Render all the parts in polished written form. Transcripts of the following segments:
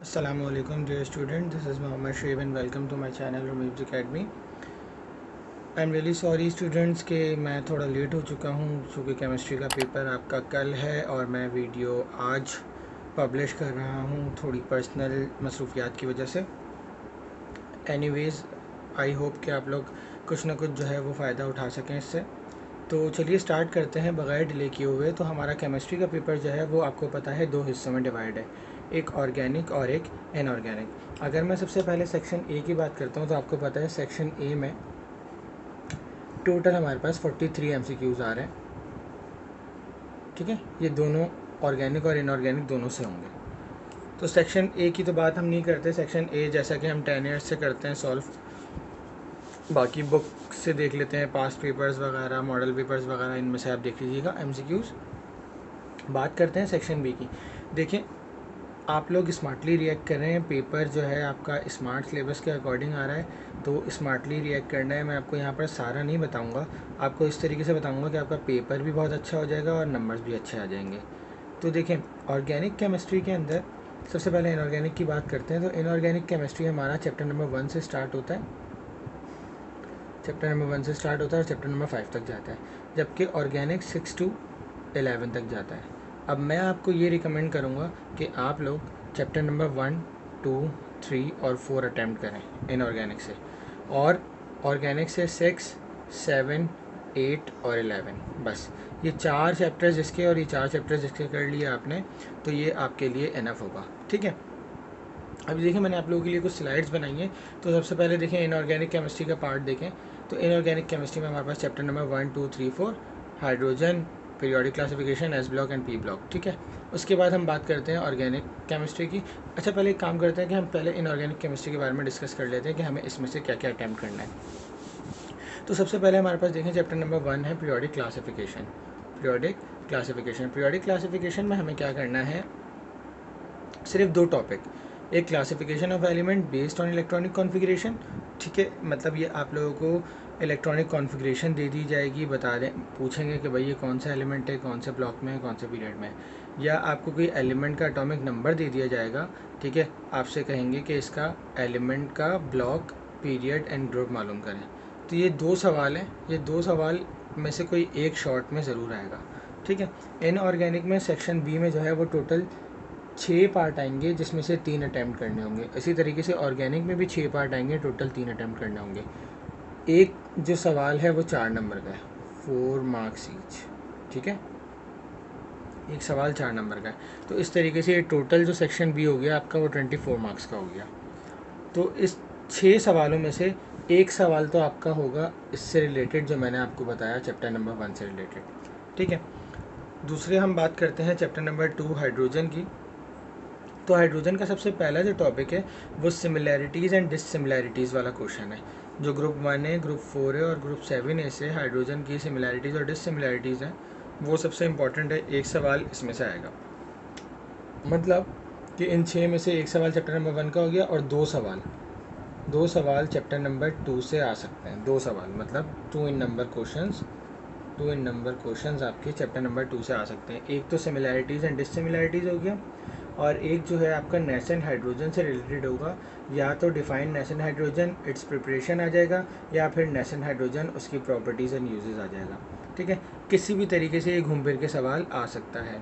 Assalamualaikum dear student, this is Mohammad Shoaib and welcome to my channel Rumib's Academy. I am really sorry students कि मैं थोड़ा late हो चुका हूँ क्योंकि केमिस्ट्री का पेपर आपका कल है और मैं वीडियो आज पब्लिश कर रहा हूँ थोड़ी पर्सनल मसरूफियात की वजह से। एनीवेज़ आई होप कि आप लोग कुछ ना कुछ जो है वो फ़ायदा उठा सकें इससे। तो चलिए स्टार्ट करते हैं बग़ैर डिले किए हुए। तो हमारा केमिस्ट्री का पेपर जो है वो आपको पता है दो हिस्सों में डिवाइड है, एक ऑर्गेनिक और एक इनऑर्गेनिक। अगर मैं सबसे पहले सेक्शन ए की बात करता हूँ तो आपको पता है सेक्शन ए में टोटल हमारे पास 43 MCQs आ रहे हैं। ठीक है, ये दोनों ऑर्गेनिक और इनऑर्गेनिक दोनों से होंगे। तो सेक्शन ए की तो बात हम नहीं करते। सेक्शन ए जैसा कि हम 10 ईयर्स से करते हैं सॉल्व, बाकी बुक से देख लेते हैं, पास्ट पेपर्स वगैरह, मॉडल पेपर्स वगैरह, इनमें से आप देख लीजिएगा MCQs। बात करते हैं सेक्शन बी की। देखिए, आप लोग स्मार्टली रिएक्ट कर रहे हैं। पेपर जो है आपका स्मार्ट सिलेबस के अकॉर्डिंग आ रहा है, तो स्मार्टली रिएक्ट करना है। मैं आपको यहाँ पर सारा नहीं बताऊँगा, आपको इस तरीके से बताऊँगा कि आपका पेपर भी बहुत अच्छा हो जाएगा और नंबर्स भी अच्छे आ जाएंगे। तो देखें, ऑर्गेनिक केमिस्ट्री के अंदर सबसे पहले इनऑर्गेनिक की बात करते हैं। तो इनऑर्गेनिक केमिस्ट्री हमारा चैप्टर नंबर 1 से स्टार्ट होता है, चैप्टर नंबर 1 से स्टार्ट होता है और चैप्टर नंबर 5 तक जाता है, जबकि ऑर्गेनिक 6 to 11 तक जाता है। अब मैं आपको ये रिकमेंड करूँगा कि आप लोग चैप्टर नंबर 1, 2, 3 और 4 अटैम्प्ट करें इनऑर्गेनिक से, और ऑर्गेनिक से 6, 7, 8 और 11, बस ये 4 चैप्टर्स जिसके और ये 4 चैप्टर्स जिसके कर लिए आपने, तो ये आपके लिए इनफ होगा। ठीक है, अभी देखिए मैंने आप लोगों के लिए कुछ स्लाइड्स बनाई हैं। तो सबसे पहले देखें इनऑर्गेनिक केमिस्ट्री का पार्ट देखें। तो इनऑर्गेनिक केमिस्ट्री में हमारे पास chapter number 1, 2, 3, 4 hydrogen, periodic classification, s block and p block. ठीक है, उसके बाद हम बात करते हैं ऑर्गेनिक केमिस्ट्री की। अच्छा, पहले एक काम करते हैं कि हम पहले इनऑर्गेनिक केमिस्ट्री के बारे में डिस्कस कर लेते हैं कि हमें इसमें से क्या क्या अटैम्प्ट करना है। तो सबसे पहले हमारे पास देखें चैप्टर नंबर 1 है पीरियोडिक क्लासिफिकेशन। पीरियोडिक क्लासिफिकेशन में हमें क्या करना है, सिर्फ 2 टॉपिक, एक classification of element based on electronic configuration. ठीक है, मतलब ये आप लोगों को इलेक्ट्रॉनिक कॉन्फ़िगरेशन दे दी जाएगी, बता दें, पूछेंगे कि भाई ये कौन सा एलिमेंट है, कौन से ब्लॉक में है, कौन से पीरियड में है, या आपको कोई एलिमेंट का एटॉमिक नंबर दे दिया जाएगा। ठीक है, आपसे कहेंगे कि इसका एलिमेंट का ब्लॉक, पीरियड एंड ग्रुप मालूम करें। तो ये 2 सवाल हैं, ये 2 सवाल में से कोई एक शॉर्ट में ज़रूर आएगा। ठीक है, इनऑर्गेनिक में सेक्शन बी में जो है वो टोटल 6 पार्ट आएंगे, जिसमें से 3 अटैम्प्ट करने होंगे। इसी तरीके से ऑर्गेनिक में भी 6 पार्ट आएंगे, टोटल 3 अटैम्प्ट करने होंगे। एक जो सवाल है वो 4 नंबर का है, 4 मार्क्स ईच। ठीक है, एक सवाल 4 नंबर का है। तो इस तरीके से टोटल जो सेक्शन बी हो गया आपका वो 24 मार्क्स का हो गया। तो इस 6 सवालों में से एक सवाल तो आपका होगा इससे रिलेटेड, जो मैंने आपको बताया चैप्टर नंबर 1 से रिलेटेड। ठीक है, दूसरे हम बात करते हैं चैप्टर नंबर 2 हाइड्रोजन की। तो हाइड्रोजन का सबसे पहला जो टॉपिक है वो सिमिलैरिटीज़ एंड डिससिमिलैरिटीज़ वाला क्वेश्चन है। जो ग्रुप 1 है, ग्रुप 4 है और ग्रुप 7 से हाइड्रोजन की सिमिलैरिटीज़ और डिससिमिलैरिटीज़ हैं, वो सबसे इम्पॉर्टेंट है। एक सवाल इसमें से आएगा, मतलब कि इन 6 में से एक सवाल चैप्टर नंबर 1 का हो गया और 2 सवाल चैप्टर नंबर 2 से आ सकते हैं। 2 सवाल मतलब 2 इन नंबर क्वेश्चंस आपके चैप्टर नंबर 2 से आ सकते हैं। एक तो सिमिलैरिटीज़ एंड डिससिमिलैरिटीज़ हो गया, और एक जो है आपका नेसेंट हाइड्रोजन से रिलेटेड होगा। या तो define nascent hydrogen, its preparation आ जाएगा, या फिर नेसेंट हाइड्रोजन, उसकी प्रॉपर्टीज़ एंड यूजेस आ जाएगा। ठीक है, किसी भी तरीके से ये घूम फिर के सवाल आ सकता है।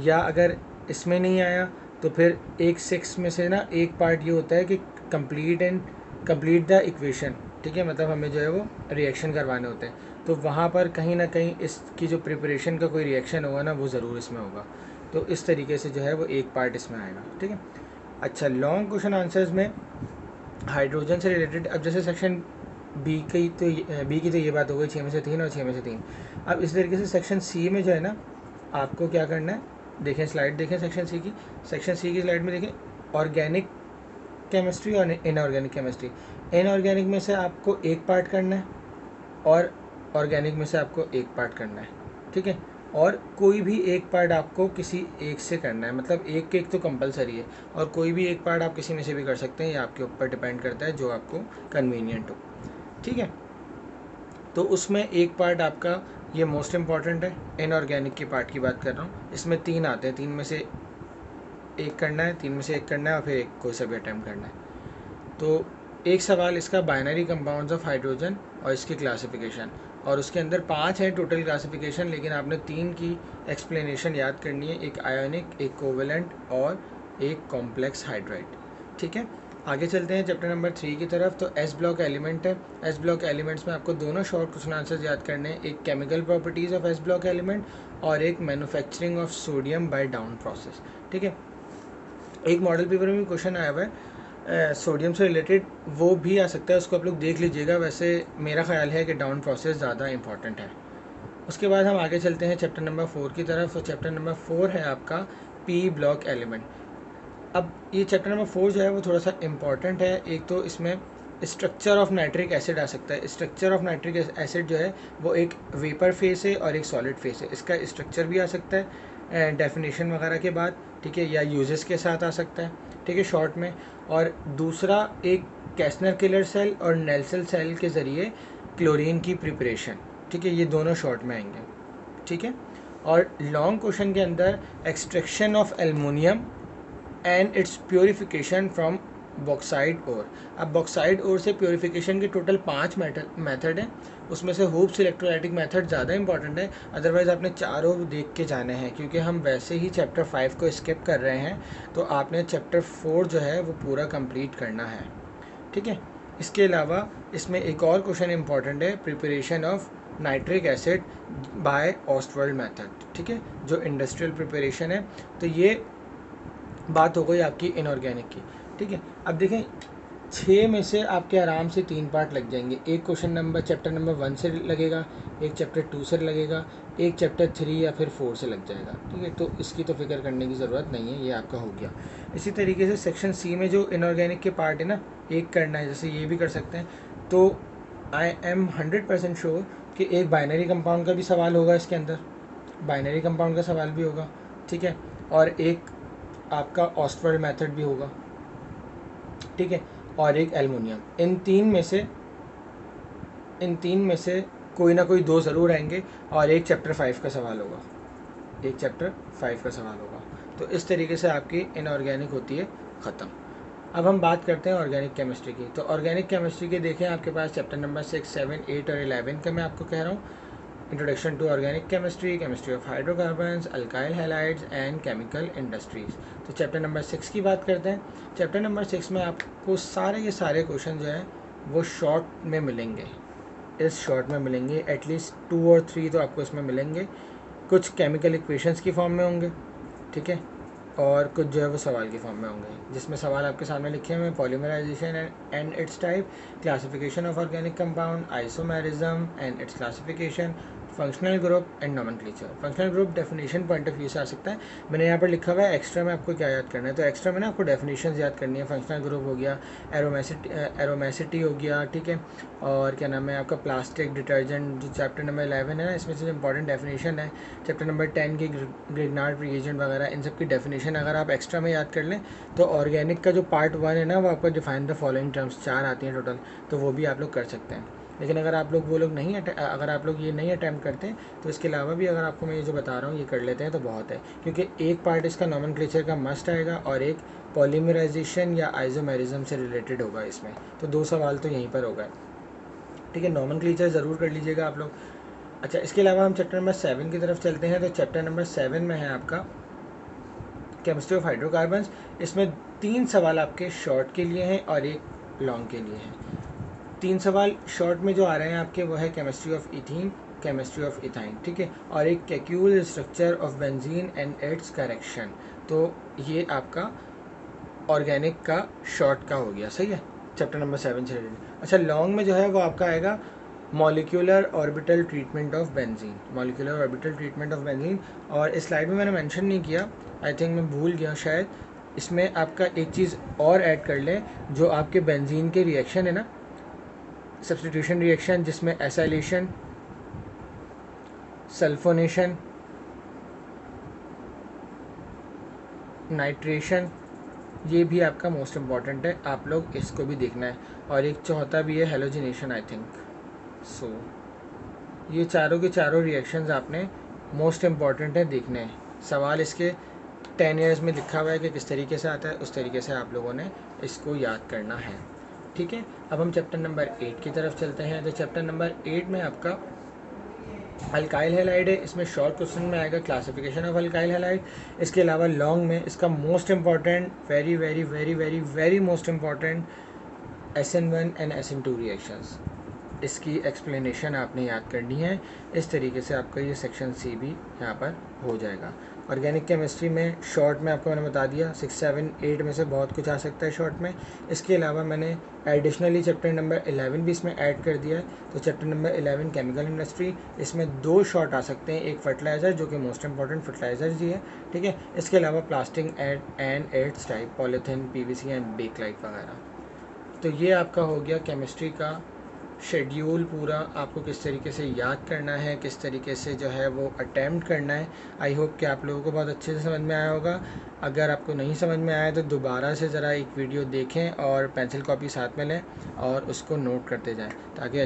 या अगर इसमें नहीं आया तो फिर एक 6 में से ना एक पार्ट ये होता है कि कंप्लीट द इक्वेशन। ठीक है, मतलब हमें जो है वो रिएक्शन करवाने होते हैं, तो वहाँ पर कहीं ना कहीं इसकी जो प्रिपरेशन का कोई रिएक्शन होगा ना, वो ज़रूर इसमें होगा। तो इस तरीके से जो है वो एक पार्ट इसमें आएगा। ठीक है, अच्छा, लॉन्ग क्वेश्चन आंसर्स में हाइड्रोजन से रिलेटेड, अब जैसे सेक्शन बी की तो ये बात हो गई 6 में से 3 और 6 में से 3। अब इस तरीके से सेक्शन सी में जो है ना, आपको क्या करना है, देखें स्लाइड देखें सेक्शन सी की स्लाइड में देखें, ऑर्गेनिक केमिस्ट्री और इनऑर्गेनिक केमिस्ट्री। इनऑर्गेनिक में से आपको एक पार्ट करना है और ऑर्गेनिक में से आपको एक पार्ट करना है। ठीक है, और कोई भी एक पार्ट आपको किसी एक से करना है, मतलब एक तो कंपलसरी है, और कोई भी एक पार्ट आप किसी में से भी कर सकते हैं, ये आपके ऊपर डिपेंड करता है, जो आपको कन्वीनियंट हो। ठीक है, तो उसमें एक पार्ट आपका ये मोस्ट इम्पॉर्टेंट है। इनऑर्गेनिक के पार्ट की बात कर रहा हूँ, इसमें 3 आते हैं, 3 में से एक करना है, 3 में से एक करना है और फिर एक कोई सा भी अटैम्प्ट करना है। तो एक सवाल इसका बाइनरी कंपाउंड्स ऑफ हाइड्रोजन और इसकी क्लासिफिकेशन, और उसके अंदर 5 हैं टोटल क्लासिफिकेशन, लेकिन आपने 3 की एक्सप्लेनेशन याद करनी है, एक आयोनिक, एक कोवेलेंट और एक कॉम्प्लेक्स हाइड्राइड। ठीक है, आगे चलते हैं चैप्टर नंबर 3 की तरफ। तो एस ब्लॉक एलिमेंट है। एस ब्लॉक एलिमेंट्स में आपको दोनों शॉर्ट क्वेश्चन आंसर्स याद करने हैं, एक chemical properties of s block element और एक manufacturing of sodium by down process. ठीक है, एक मॉडल पेपर में भी क्वेश्चन आया हुआ है सोडियम से रिलेटेड, वो भी आ सकता है, उसको आप लोग देख लीजिएगा। वैसे मेरा ख्याल है कि डाउन प्रोसेस ज़्यादा इंपॉर्टेंट है। उसके बाद हम आगे चलते हैं चैप्टर नंबर 4 की तरफ। तो चैप्टर नंबर 4 है आपका पी ब्लॉक एलिमेंट। अब ये चैप्टर नंबर 4 जो है वो थोड़ा सा इम्पॉर्टेंट है। एक तो इसमें स्ट्रक्चर ऑफ नाइट्रिक एसिड आ सकता है। स्ट्रक्चर ऑफ नाइट्रिक एसिड जो है वो एक वेपर फेस है और एक सॉलिड फेस है। इसका स्ट्रक्चर भी आ सकता है डेफिनेशन वगैरह के बाद, ठीक है, या यूजेस के साथ आ सकता है, ठीक है, शॉर्ट में। और दूसरा एक कैसनर किलर सेल और नेल्सन सेल के ज़रिए क्लोरीन की प्रिपरेशन, ठीक है, ये दोनों शॉर्ट में आएंगे। ठीक है, और लॉन्ग क्वेश्चन के अंदर extraction of aluminium and its purification from bauxite ore. अब बॉक्साइड ओर से प्योरीफिकेशन के टोटल 5 मेथड हैं, उसमें से होप्स इलेक्ट्रोलाइटिक मेथड ज़्यादा इंपॉर्टेंट है। अदरवाइज़ आपने चारों देख के जाने हैं, क्योंकि हम वैसे ही चैप्टर 5 को स्किप कर रहे हैं, तो आपने चैप्टर 4 जो है वो पूरा कंप्लीट करना है। ठीक है, इसके अलावा इसमें एक और क्वेश्चन इंपॉर्टेंट है, preparation of nitric acid by Ostwald method. ठीक है, जो इंडस्ट्रियल प्रिपरेशन है। तो ये बात हो गई आपकी इनऑर्गेनिक की। ठीक है, अब देखें 6 में से आपके आराम से 3 पार्ट लग जाएंगे। एक क्वेश्चन नंबर चैप्टर नंबर 1 से लगेगा, एक चैप्टर 2 से लगेगा, एक चैप्टर 3 या फिर 4 से लग जाएगा। ठीक है, तो इसकी तो फिक्र करने की ज़रूरत नहीं है, ये आपका हो गया। इसी तरीके से सेक्शन सी में जो इनऑर्गेनिक के पार्ट है ना, एक करना है, जैसे ये भी कर सकते हैं। तो आई एम 100% श्योर कि एक बाइनरी कंपाउंड का भी सवाल होगा इसके अंदर, बाइनरी कंपाउंड का सवाल भी होगा। ठीक है, और एक आपका ऑस्टवर्ल्ड मेथड भी होगा। ठीक है, और एक एल्युमिनियम। इन तीन में से कोई ना कोई 2 ज़रूर आएंगे, और एक चैप्टर 5 का सवाल होगा, एक चैप्टर 5 का सवाल होगा। तो इस तरीके से आपकी इनऑर्गेनिक होती है ख़त्म। अब हम बात करते हैं ऑर्गेनिक केमिस्ट्री की। तो ऑर्गेनिक केमिस्ट्री के देखें आपके पास चैप्टर नंबर 6, 7, 8 और 11 का मैं आपको कह रहा हूँ। Introduction to organic chemistry, chemistry of hydrocarbons, alkyl halides and chemical industries. तो चैप्टर नंबर 6 की बात करते हैं। चैप्टर नंबर 6 में आपको सारे के सारे क्वेश्चन जो हैं वो शॉर्ट में मिलेंगे, इस शॉर्ट में मिलेंगे। एटलीस्ट 2 और 3 तो आपको इसमें मिलेंगे। कुछ केमिकल इक्वेशंस की फॉर्म में होंगे, ठीक है, और कुछ जो है वो सवाल के फॉर्म में होंगे, जिसमें सवाल आपके सामने लिखे हुए हैं, polymerisation and its type, classification of organic compound, isomerism and its classification, functional group and nomenclature. Functional group definition point of view से आ सकता है। मैंने यहाँ पर लिखा हुआ है एक्स्ट्रा में आपको क्या याद करना है। तो एक्स्ट्रा में ना आपको डेफिनेशन याद करनी है। फंक्शनल ग्रुप हो गया, एरोमेसिटी हो गया, ठीक है, और क्या नाम है आपका प्लास्टिक डिटर्जेंट, जो चैप्टर नंबर 11 है ना, इसमें से इंपॉर्टेंट डेफिनेशन है। चैप्टर नंबर 10 की ग्रिग्नार्ड रिएजेंट वगैरह, इन सब की डेफिनेशन अगर आप एक्स्ट्रा में याद कर लें, तो ऑर्गेनिक का जो पार्ट 1 है ना, वो आपको डिफाइन द फॉलोइंग टर्म्स 4 आती हैं टोटल, तो वो भी आप लोग कर सकते हैं। लेकिन अगर आप लोग अगर आप लोग ये नहीं अटैम्प्ट करते, तो इसके अलावा भी अगर आपको मैं ये जो बता रहा हूँ ये कर लेते हैं तो बहुत है, क्योंकि एक पार्ट इसका नोमेनक्लेचर का मस्ट आएगा और एक पॉलीमराइजेशन या आइसोमेरिज्म से रिलेटेड होगा इसमें। तो 2 सवाल तो यहीं पर होगा। ठीक है, नोमेनक्लेचर ज़रूर कर लीजिएगा आप लोग। अच्छा, इसके अलावा हम चैप्टर नंबर 7 की तरफ चलते हैं। तो चैप्टर नंबर 7 में है आपका केमिस्ट्री ऑफ हाइड्रोकार्बन्स। इसमें 3 सवाल आपके शॉर्ट के लिए हैं और एक लॉन्ग के लिए हैं। 3 सवाल शॉर्ट में जो आ रहे हैं आपके वो है chemistry of ethene, chemistry of ethyne, ठीक है, और एक Kekulé structure of benzene and it's correction. तो ये आपका ऑर्गेनिक का शॉर्ट का हो गया, सही है, चैप्टर नंबर 7 से रिलेटेड। अच्छा, लॉन्ग में जो है वो आपका आएगा molecular orbital treatment of benzene, molecular orbital treatment of benzene. और इस स्लाइड में मैंने मेंशन नहीं किया, आई थिंक मैं भूल गया शायद। इसमें आपका एक चीज़ और ऐड कर लें, जो आपके बेंजीन के रिएक्शन है ना, सब्स्टिट्यूशन रिएक्शन, जिसमें एसाइलेशन, सल्फोनेशन, नाइट्रेशन, ये भी आपका मोस्ट इम्पॉर्टेंट है, आप लोग इसको भी देखना है। और एक चौथा भी है हेलोजिनेशन, आई थिंक सो। ये चारों के चारों रिएक्शंस आपने मोस्ट इम्पॉर्टेंट है देखने हैं। सवाल इसके 10 ईयर्स में लिखा हुआ है कि किस तरीके से आता है, उस तरीके से आप लोगों ने इसको याद करना है। ठीक है, अब हम चैप्टर नंबर 8 की तरफ चलते हैं। तो चैप्टर नंबर 8 में आपका अल्काइल हैलाइड है। इसमें शॉर्ट क्वेश्चन में आएगा क्लासिफिकेशन ऑफ अल्काइल हैलाइड। इसके अलावा लॉन्ग में इसका most important, very very very very very most important, SN1 and SN2 reactions, इसकी एक्सप्लेनेशन आपने याद करनी है। इस तरीके से आपका ये सेक्शन सी भी यहाँ पर हो जाएगा। ऑर्गेनिक केमिस्ट्री में शॉर्ट में आपको मैंने बता दिया 6, 7, 8 में से बहुत कुछ आ सकता है शॉर्ट में। इसके अलावा मैंने एडिशनली चैप्टर नंबर 11 भी इसमें ऐड कर दिया है। तो चैप्टर नंबर 11 केमिकल इंडस्ट्री, इसमें 2 शॉर्ट आ सकते हैं, एक फर्टिलाइज़र जो कि मोस्ट इंपॉर्टेंट फर्टिलाइज़र जी है, ठीक है। इसके अलावा plastic and its type, polythene, PVC and bakelite वगैरह। तो ये आपका हो गया केमिस्ट्री का शेड्यूल पूरा, आपको किस तरीके से याद करना है, किस तरीके से जो है वो अटैम्प्ट करना है। आई होप कि आप लोगों को बहुत अच्छे से समझ में आया होगा। अगर आपको नहीं समझ में आया तो दोबारा से ज़रा एक वीडियो देखें और पेंसिल कॉपी साथ में लें और उसको नोट करते जाएं ताकि